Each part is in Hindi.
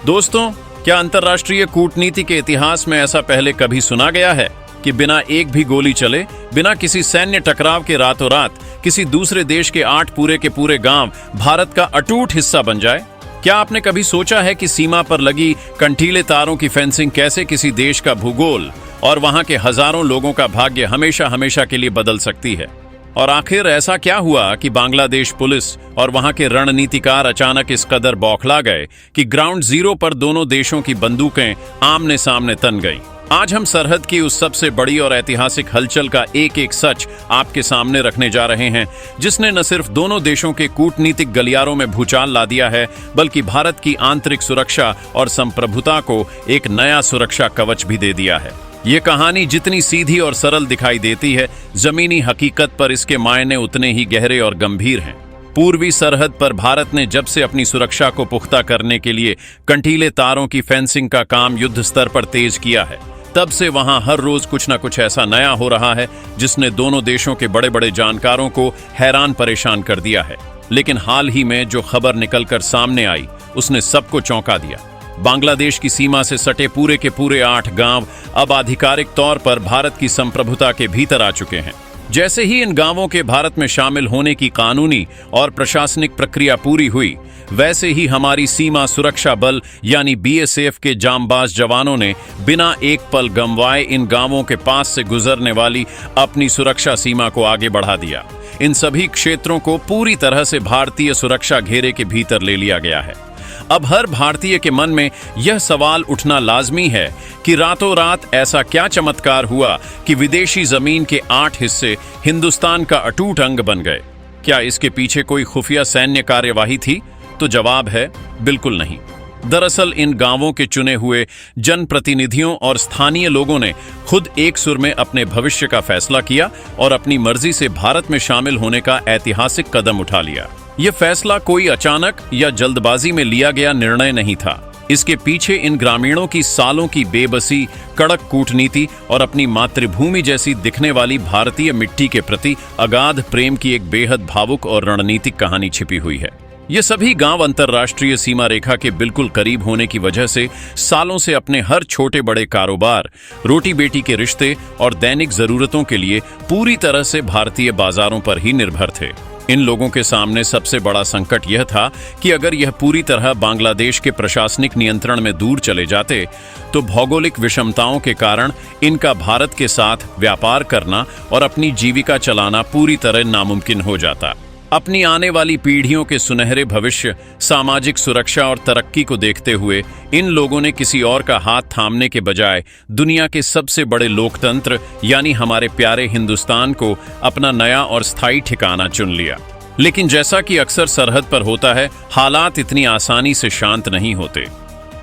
दोस्तों, क्या अंतर्राष्ट्रीय कूटनीति के इतिहास में ऐसा पहले कभी सुना गया है कि बिना एक भी गोली चले, बिना किसी सैन्य टकराव के रातों रात किसी दूसरे देश के 8 पूरे के पूरे गांव भारत का अटूट हिस्सा बन जाए? क्या आपने कभी सोचा है कि सीमा पर लगी कंटीले तारों की फेंसिंग कैसे किसी देश का भूगोल और वहां के हजारों लोगों का भाग्य हमेशा हमेशा के लिए बदल सकती है? और आखिर ऐसा क्या हुआ कि बांग्लादेश पुलिस और वहां के रणनीतिकार अचानक इस कदर बौखला गए कि ग्राउंड जीरो पर दोनों देशों की बंदूकें आमने सामने तन गईं? आज हम सरहद की उस सबसे बड़ी और ऐतिहासिक हलचल का एक एक सच आपके सामने रखने जा रहे हैं, जिसने न सिर्फ दोनों देशों के कूटनीतिक गलियारों में भूचाल ला दिया है, बल्कि भारत की आंतरिक सुरक्षा और संप्रभुता को एक नया सुरक्षा कवच भी दे दिया है। ये कहानी जितनी सीधी और सरल दिखाई देती है, जमीनी हकीकत पर इसके मायने उतने ही गहरे और गंभीर हैं। पूर्वी सरहद पर भारत ने जब से अपनी सुरक्षा को पुख्ता करने के लिए कंटीले तारों की फेंसिंग का काम युद्ध स्तर पर तेज किया है, तब से वहां हर रोज कुछ न कुछ ऐसा नया हो रहा है जिसने दोनों देशों के बड़े बड़े जानकारों को हैरान परेशान कर दिया है। लेकिन हाल ही में जो खबर निकलकर सामने आई, उसने सबको चौंका दिया। बांग्लादेश की सीमा से सटे पूरे के पूरे 8 गांव अब आधिकारिक तौर पर भारत की संप्रभुता के भीतर आ चुके हैं। जैसे ही इन गांवों के भारत में शामिल होने की कानूनी और प्रशासनिक प्रक्रिया पूरी हुई, वैसे ही हमारी सीमा सुरक्षा बल यानी बीएसएफ के जांबाज जवानों ने बिना एक पल गंवाए इन गांवों के पास से गुजरने वाली अपनी सुरक्षा सीमा को आगे बढ़ा दिया। इन सभी क्षेत्रों को पूरी तरह से भारतीय सुरक्षा घेरे के भीतर ले लिया गया है। अब हर भारतीय के मन में यह सवाल उठना लाजमी है कि रातों रात ऐसा क्या चमत्कार हुआ कि विदेशी जमीन के 8 हिस्से हिंदुस्तान का अटूट अंग बन गए? क्या इसके पीछे कोई खुफिया सैन्य कार्यवाही थी? तो जवाब है बिल्कुल नहीं। दरअसल इन गांवों के चुने हुए जनप्रतिनिधियों और स्थानीय लोगों ने खुद एक सुर में अपने भविष्य का फैसला किया और अपनी मर्जी से भारत में शामिल होने का ऐतिहासिक कदम उठा लिया। यह फैसला कोई अचानक या जल्दबाजी में लिया गया निर्णय नहीं था। इसके पीछे इन ग्रामीणों की सालों की बेबसी, कड़क कूटनीति और अपनी मातृभूमि जैसी दिखने वाली भारतीय मिट्टी के प्रति अगाध प्रेम की एक बेहद भावुक और रणनीतिक कहानी छिपी हुई है। ये सभी गांव अंतर्राष्ट्रीय सीमा रेखा के बिल्कुल करीब होने की वजह से सालों से अपने हर छोटे बड़े कारोबार, रोटी बेटी के रिश्ते और दैनिक जरूरतों के लिए पूरी तरह से भारतीय बाजारों पर ही निर्भर थे। इन लोगों के सामने सबसे बड़ा संकट यह था कि अगर यह पूरी तरह बांग्लादेश के प्रशासनिक नियंत्रण में दूर चले जाते, तो भौगोलिक विषमताओं के कारण इनका भारत के साथ व्यापार करना और अपनी जीविका चलाना पूरी तरह नामुमकिन हो जाता। अपनी आने वाली पीढ़ियों के सुनहरे भविष्य, सामाजिक सुरक्षा और तरक्की को देखते हुए इन लोगों ने किसी और का हाथ थामने के बजाय दुनिया के सबसे बड़े लोकतंत्र यानी हमारे प्यारे हिंदुस्तान को अपना नया और स्थायी ठिकाना चुन लिया। लेकिन जैसा कि अक्सर सरहद पर होता है, हालात इतनी आसानी से शांत नहीं होते।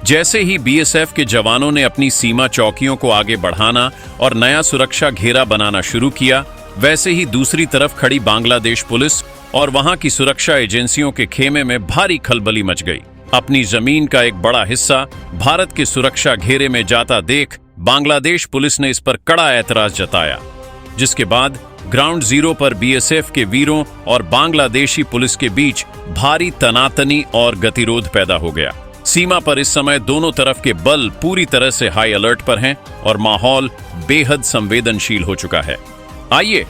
जैसे ही बीएसएफ के जवानों ने अपनी सीमा चौकियों को आगे बढ़ाना और नया सुरक्षा घेरा बनाना शुरू किया, वैसे ही दूसरी तरफ खड़ी बांग्लादेश पुलिस और वहां की सुरक्षा एजेंसियों के खेमे में भारी खलबली मच गई। अपनी जमीन का एक बड़ा हिस्सा भारत के सुरक्षा घेरे में जाता देख बांग्लादेश पुलिस ने इस पर कड़ा ऐतराज जताया, जिसके बाद ग्राउंड जीरो पर बीएसएफ के वीरों और बांग्लादेशी पुलिस के बीच भारी तनातनी और गतिरोध पैदा हो गया। सीमा पर इस समय दोनों तरफ के बल पूरी तरह से हाई अलर्ट पर हैं और माहौल बेहद संवेदनशील हो चुका है। आइए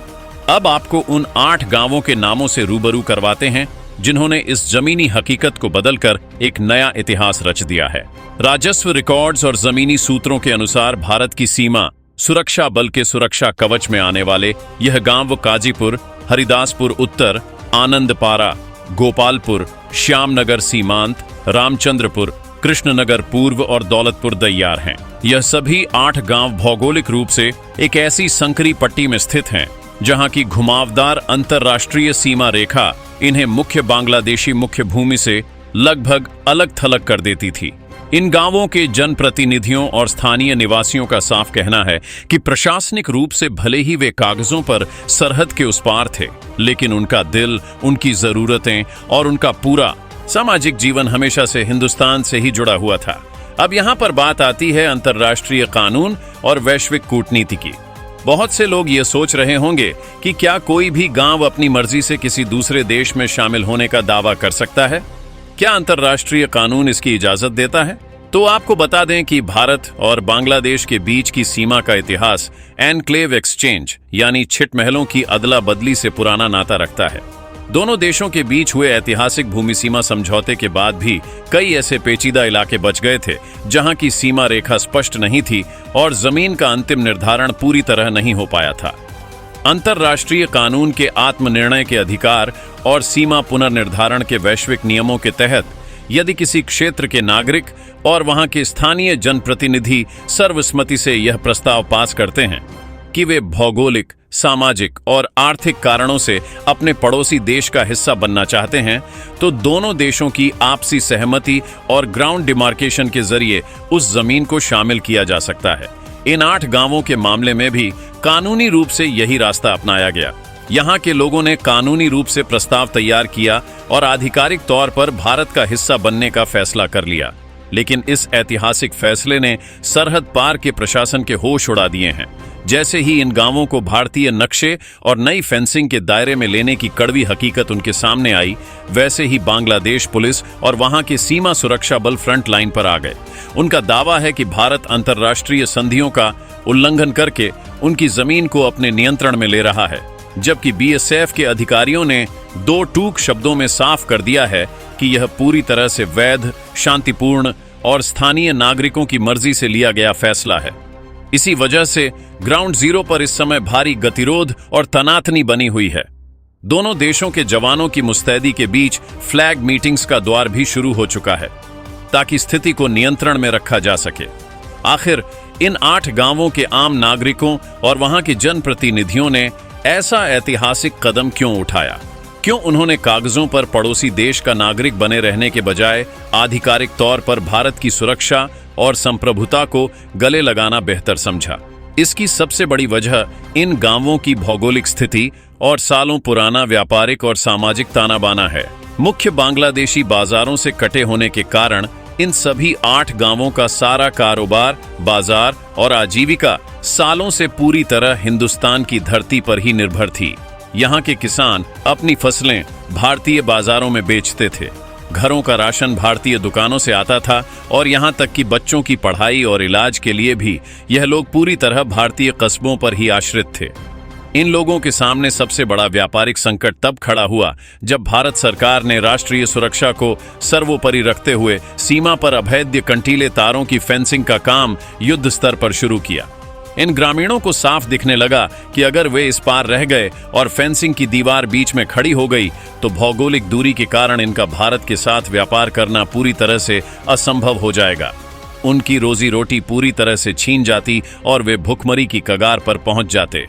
अब आपको उन 8 गांवों के नामों से रूबरू करवाते हैं जिन्होंने इस जमीनी हकीकत को बदलकर एक नया इतिहास रच दिया है। राजस्व रिकॉर्ड्स और जमीनी सूत्रों के अनुसार भारत की सीमा सुरक्षा बल के सुरक्षा कवच में आने वाले यह गांव काजीपुर, हरिदासपुर उत्तर, आनंदपारा, गोपालपुर, श्यामनगर सीमांत, रामचंद्रपुर, कृष्णनगर पूर्व और दौलतपुर दय्यार हैं। यह सभी 8 गांव भौगोलिक रूप से एक ऐसी संकरी पट्टी में स्थित हैं जहां की घुमावदार अंतर्राष्ट्रीय सीमा रेखा इन्हें मुख्य बांग्लादेशी मुख्य भूमि से लगभग अलग थलग कर देती थी। इन गांवों के जनप्रतिनिधियों और स्थानीय निवासियों का साफ कहना है कि प्रशासनिक रूप से भले ही वे कागजों पर सरहद के उस पार थे, लेकिन उनका दिल, उनकी जरूरतें और उनका पूरा सामाजिक जीवन हमेशा से हिंदुस्तान से ही जुड़ा हुआ था। अब यहाँ पर बात आती है अंतर्राष्ट्रीय कानून और वैश्विक कूटनीति की। बहुत से लोग ये सोच रहे होंगे कि क्या कोई भी गांव अपनी मर्जी से किसी दूसरे देश में शामिल होने का दावा कर सकता है? क्या अंतर्राष्ट्रीय कानून इसकी इजाजत देता है? तो आपको बता दें कि भारत और बांग्लादेश के बीच की सीमा का इतिहास एनक्लेव एक्सचेंज यानी छिटमहलों की अदला बदली से पुराना नाता रखता है। दोनों देशों के बीच हुए ऐतिहासिक भूमि सीमा समझौते के बाद भी कई ऐसे पेचीदा इलाके बच गए थे जहां की सीमा रेखा स्पष्ट नहीं थी और जमीन का अंतिम निर्धारण पूरी तरह नहीं हो पाया था। अंतर्राष्ट्रीय कानून के आत्मनिर्णय के अधिकार और सीमा पुनर्निर्धारण के वैश्विक नियमों के तहत यदि किसी क्षेत्र के नागरिक और वहां के स्थानीय जनप्रतिनिधि सर्वसम्मति से यह प्रस्ताव पास करते हैं कि वे भौगोलिक, सामाजिक और आर्थिक कारणों से अपने पड़ोसी देश का हिस्सा बनना चाहते हैं, तो दोनों देशों की आपसी सहमति और ग्राउंड डिमार्केशन के जरिए उस जमीन को शामिल किया जा सकता है। इन 8 गांवों के मामले में भी कानूनी रूप से यही रास्ता अपनाया गया। यहाँ के लोगों ने कानूनी रूप से प्रस्ताव तैयार किया और आधिकारिक तौर पर भारत का हिस्सा बनने का फैसला कर लिया। लेकिन इस ऐतिहासिक फैसले ने सरहद पार के प्रशासन के होश उड़ा दिए हैं। जैसे ही इन गांवों को भारतीय नक्शे और नई फेंसिंग के दायरे में लेने की कड़वी हकीकत उनके सामने आई, वैसे ही बांग्लादेश पुलिस और वहां के सीमा सुरक्षा बल फ्रंट लाइन पर आ गए। उनका दावा है कि भारत अंतर्राष्ट्रीय संधियों का उल्लंघन करके उनकी जमीन को अपने नियंत्रण में ले रहा है, जबकि बीएसएफ के अधिकारियों ने 2 टूक शब्दों में साफ कर दिया है कि यह पूरी तरह से वैध, शांतिपूर्ण और स्थानीय नागरिकों की मर्जी से लिया गया फैसला है। इसी वजह से ग्राउंड जीरो पर इस समय भारी गतिरोध और तनातनी बनी हुई है। दोनों देशों के जवानों की मुस्तैदी के बीच फ्लैग मीटिंग्स का दौर भी शुरू हो चुका है ताकि स्थिति को नियंत्रण में रखा जा सके। आखिर इन 8 गांवों के आम नागरिकों और वहां के जनप्रतिनिधियों ने ऐसा ऐतिहासिक कदम क्यों उठाया? क्यों उन्होंने कागजों पर पड़ोसी देश का नागरिक बने रहने के बजाय आधिकारिक तौर पर भारत की सुरक्षा और संप्रभुता को गले लगाना बेहतर समझा? इसकी सबसे बड़ी वजह इन गांवों की भौगोलिक स्थिति और सालों पुराना व्यापारिक और सामाजिक तानाबाना है। मुख्य बांग्लादेशी बाजारों से कटे होने के कारण इन सभी 8 गांवों का सारा कारोबार, बाजार और आजीविका सालों से पूरी तरह हिंदुस्तान की धरती पर ही निर्भर थी। यहाँ के किसान अपनी फसलें भारतीय बाजारों में बेचते थे, घरों का राशन भारतीय दुकानों से आता था और यहाँ तक कि बच्चों की पढ़ाई और इलाज के लिए भी यह लोग पूरी तरह भारतीय कस्बों पर ही आश्रित थे। इन लोगों के सामने सबसे बड़ा व्यापारिक संकट तब खड़ा हुआ जब भारत सरकार ने राष्ट्रीय सुरक्षा को सर्वोपरि रखते हुए सीमा पर अभेद्य कंटीले तारों की फेंसिंग का काम युद्ध स्तर पर शुरू किया। इन ग्रामीणों को साफ दिखने लगा कि अगर वे इस पार रह गए और फेंसिंग की दीवार बीच में खड़ी हो गई तो भौगोलिक दूरी के कारण इनका भारत के साथ व्यापार करना पूरी तरह से असंभव हो जाएगा। उनकी रोजी रोटी पूरी तरह से छीन जाती और वे भुखमरी की कगार पर पहुंच जाते।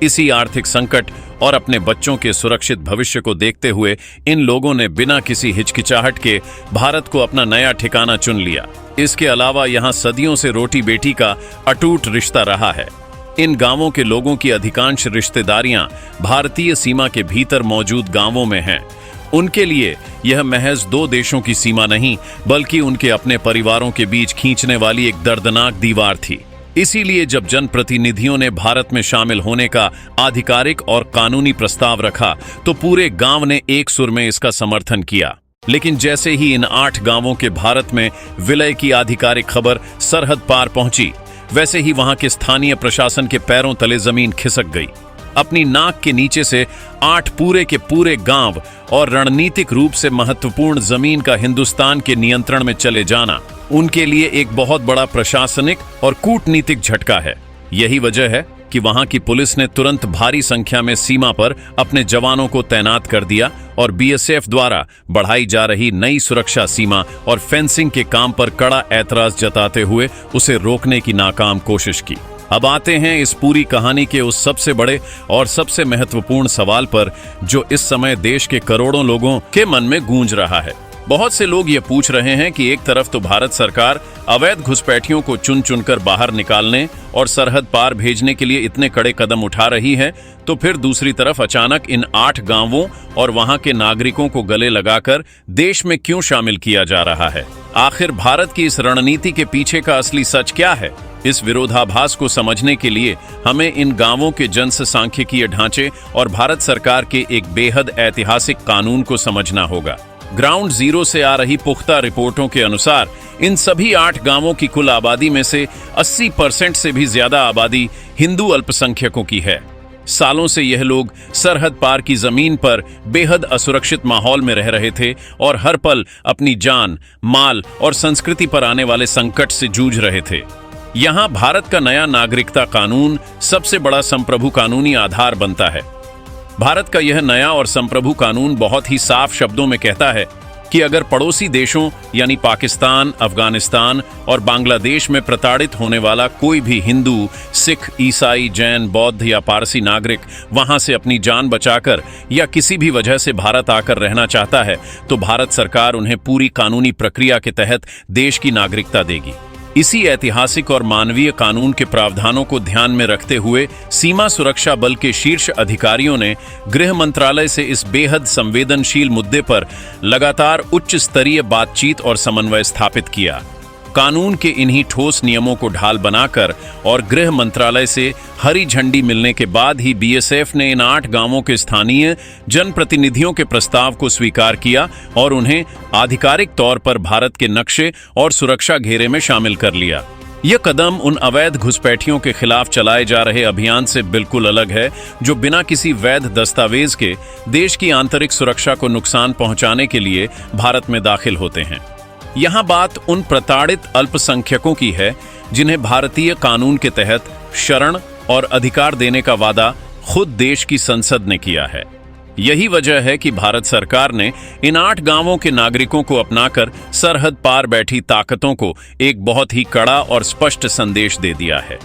इसी आर्थिक संकट और अपने बच्चों के सुरक्षित भविष्य को देखते हुए इन लोगों ने बिना किसी हिचकिचाहट के भारत को अपना नया ठिकाना चुन लिया। इसके अलावा यहाँ सदियों से रोटी बेटी का अटूट रिश्ता रहा है। इन गांवों के लोगों की अधिकांश रिश्तेदारियां भारतीय सीमा के भीतर मौजूद गांवों में हैं। उनके लिए यह महज 2 देशों की सीमा नहीं बल्कि उनके अपने परिवारों के बीच खींचने वाली एक दर्दनाक दीवार थी। इसीलिए जब जनप्रतिनिधियों ने भारत में शामिल होने का आधिकारिक और कानूनी प्रस्ताव रखा तो पूरे गांव ने एक सुर में इसका समर्थन किया। लेकिन जैसे ही इन 8 गांवों के भारत में विलय की आधिकारिक खबर सरहद पार पहुंची, वैसे ही वहां के स्थानीय प्रशासन के पैरों तले जमीन खिसक गई। अपनी नाक के नीचे से 8 पूरे के पूरे गांव और रणनीतिक रूप से महत्वपूर्ण जमीन का हिंदुस्तान के नियंत्रण में चले जाना उनके लिए एक बहुत बड़ा प्रशासनिक और कूटनीतिक झटका है। यही वजह है कि वहां की पुलिस ने तुरंत भारी संख्या में सीमा पर अपने जवानों को तैनात कर दिया और बीएसएफ द्वारा बढ़ाई जा रही नई सुरक्षा सीमा और फेंसिंग के काम पर कड़ा ऐतराज जताते हुए उसे रोकने की नाकाम कोशिश की। अब आते हैं इस पूरी कहानी के उस सबसे बड़े और सबसे महत्वपूर्ण सवाल पर जो इस समय देश के करोड़ों लोगों के मन में गूंज रहा है। बहुत से लोग ये पूछ रहे हैं कि एक तरफ तो भारत सरकार अवैध घुसपैठियों को चुन चुनकर बाहर निकालने और सरहद पार भेजने के लिए इतने कड़े कदम उठा रही है, तो फिर दूसरी तरफ अचानक इन 8 गांवों और वहां के नागरिकों को गले लगाकर देश में क्यों शामिल किया जा रहा है? आखिर भारत की इस रणनीति के पीछे का असली सच क्या है? इस विरोधाभास को समझने के लिए हमें इन गांवों के जनसांख्यिकीय ढांचे और भारत सरकार के एक बेहद ऐतिहासिक कानून को समझना होगा। ग्राउंड जीरो से आ रही पुख्ता रिपोर्टों के अनुसार इन सभी 8 गांवों की कुल आबादी में से 80% से भी ज्यादा आबादी हिंदू अल्पसंख्यकों की है। सालों से यह लोग सरहद पार की जमीन पर बेहद असुरक्षित माहौल में रह रहे थे और हर पल अपनी जान, माल और संस्कृति पर आने वाले संकट से जूझ रहे थे। यहां भारत का नया नागरिकता कानून सबसे बड़ा संप्रभु कानूनी आधार बनता है। भारत का यह नया और संप्रभु कानून बहुत ही साफ शब्दों में कहता है कि अगर पड़ोसी देशों यानी पाकिस्तान, अफगानिस्तान और बांग्लादेश में प्रताड़ित होने वाला कोई भी हिंदू, सिख, ईसाई, जैन, बौद्ध या पारसी नागरिक वहां से अपनी जान बचाकर या किसी भी वजह से भारत आकर रहना चाहता है, तो भारत सरकार उन्हें पूरी कानूनी प्रक्रिया के तहत देश की नागरिकता देगी। इसी ऐतिहासिक और मानवीय कानून के प्रावधानों को ध्यान में रखते हुए सीमा सुरक्षा बल के शीर्ष अधिकारियों ने गृह मंत्रालय से इस बेहद संवेदनशील मुद्दे पर लगातार उच्च स्तरीय बातचीत और समन्वय स्थापित किया। कानून के इन्हीं ठोस नियमों को ढाल बनाकर और गृह मंत्रालय से हरी झंडी मिलने के बाद ही बीएसएफ ने इन 8 गांवों के स्थानीय जनप्रतिनिधियों के प्रस्ताव को स्वीकार किया और उन्हें आधिकारिक तौर पर भारत के नक्शे और सुरक्षा घेरे में शामिल कर लिया। यह कदम उन अवैध घुसपैठियों के खिलाफ चलाए जा रहे अभियान से बिल्कुल अलग है, जो बिना किसी वैध दस्तावेज के देश की आंतरिक सुरक्षा को नुकसान पहुंचाने के लिए भारत में दाखिल होते हैं। यहां बात उन प्रताड़ित अल्पसंख्यकों की है जिन्हें भारतीय कानून के तहत शरण और अधिकार देने का वादा खुद देश की संसद ने किया है। यही वजह है कि भारत सरकार ने इन 8 गांवों के नागरिकों को अपनाकर सरहद पार बैठी ताकतों को एक बहुत ही कड़ा और स्पष्ट संदेश दे दिया है।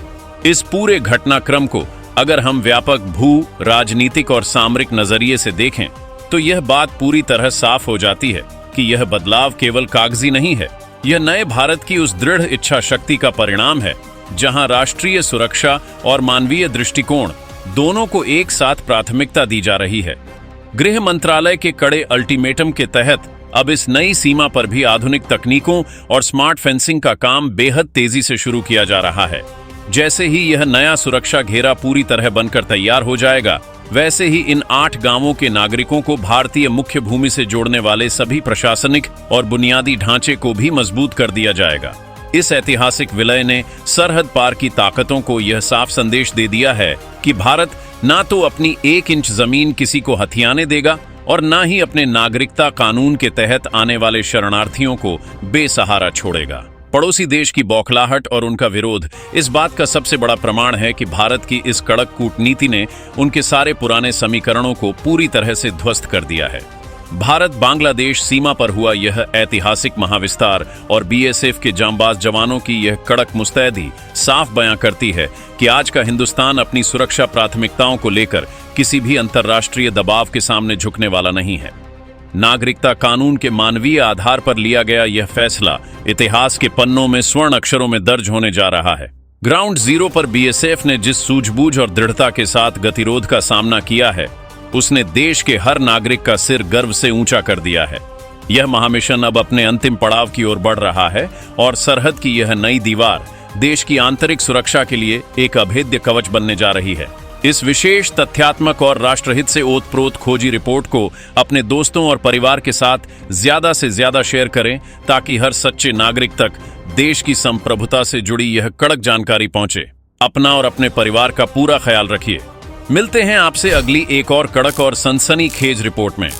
इस पूरे घटनाक्रम को अगर हम व्यापक भू, राजनीतिक और सामरिक नजरिए से देखें तो यह बात पूरी तरह साफ हो जाती है कि यह बदलाव केवल कागजी नहीं है। यह नए भारत की उस दृढ़ इच्छा शक्ति का परिणाम है जहां राष्ट्रीय सुरक्षा और मानवीय दृष्टिकोण दोनों को एक साथ प्राथमिकता दी जा रही है। गृह मंत्रालय के कड़े अल्टीमेटम के तहत अब इस नई सीमा पर भी आधुनिक तकनीकों और स्मार्ट फेंसिंग का काम बेहद तेजी से शुरू किया जा रहा है। जैसे ही यह नया सुरक्षा घेरा पूरी तरह बनकर तैयार हो जाएगा, वैसे ही इन 8 गांवों के नागरिकों को भारतीय मुख्य भूमि से जोड़ने वाले सभी प्रशासनिक और बुनियादी ढांचे को भी मजबूत कर दिया जाएगा। इस ऐतिहासिक विलय ने सरहद पार की ताकतों को यह साफ संदेश दे दिया है कि भारत ना तो अपनी 1 इंच जमीन किसी को हथियाने देगा और ना ही अपने नागरिकता कानून के तहत आने वाले शरणार्थियों को बेसहारा छोड़ेगा। पड़ोसी देश की बौखलाहट और उनका विरोध इस बात का सबसे बड़ा प्रमाण है कि भारत की इस कड़क कूटनीति ने उनके सारे पुराने समीकरणों को पूरी तरह से ध्वस्त कर दिया है। भारत बांग्लादेश सीमा पर हुआ यह ऐतिहासिक महाविस्तार और बीएसएफ के जांबाज जवानों की यह कड़क मुस्तैदी साफ बयां करती है कि आज का हिंदुस्तान अपनी सुरक्षा प्राथमिकताओं को लेकर किसी भी अंतर्राष्ट्रीय दबाव के सामने झुकने वाला नहीं है। नागरिकता कानून के मानवीय आधार पर लिया गया यह फैसला इतिहास के पन्नों में स्वर्ण अक्षरों में दर्ज होने जा रहा है। ग्राउंड जीरो पर बीएसएफ ने जिस सूझबूझ और दृढ़ता के साथ गतिरोध का सामना किया है, उसने देश के हर नागरिक का सिर गर्व से ऊंचा कर दिया है। यह महामिशन अब अपने अंतिम पड़ाव की ओर बढ़ रहा है और सरहद की यह नई दीवार देश की आंतरिक सुरक्षा के लिए एक अभेद्य कवच बनने जा रही है। इस विशेष तथ्यात्मक और राष्ट्रहित से ओतप्रोत खोजी रिपोर्ट को अपने दोस्तों और परिवार के साथ ज्यादा से ज्यादा शेयर करें ताकि हर सच्चे नागरिक तक देश की संप्रभुता से जुड़ी यह कड़क जानकारी पहुंचे। अपना और अपने परिवार का पूरा ख्याल रखिए। मिलते हैं आपसे अगली एक और कड़क और सनसनीखेज रिपोर्ट में।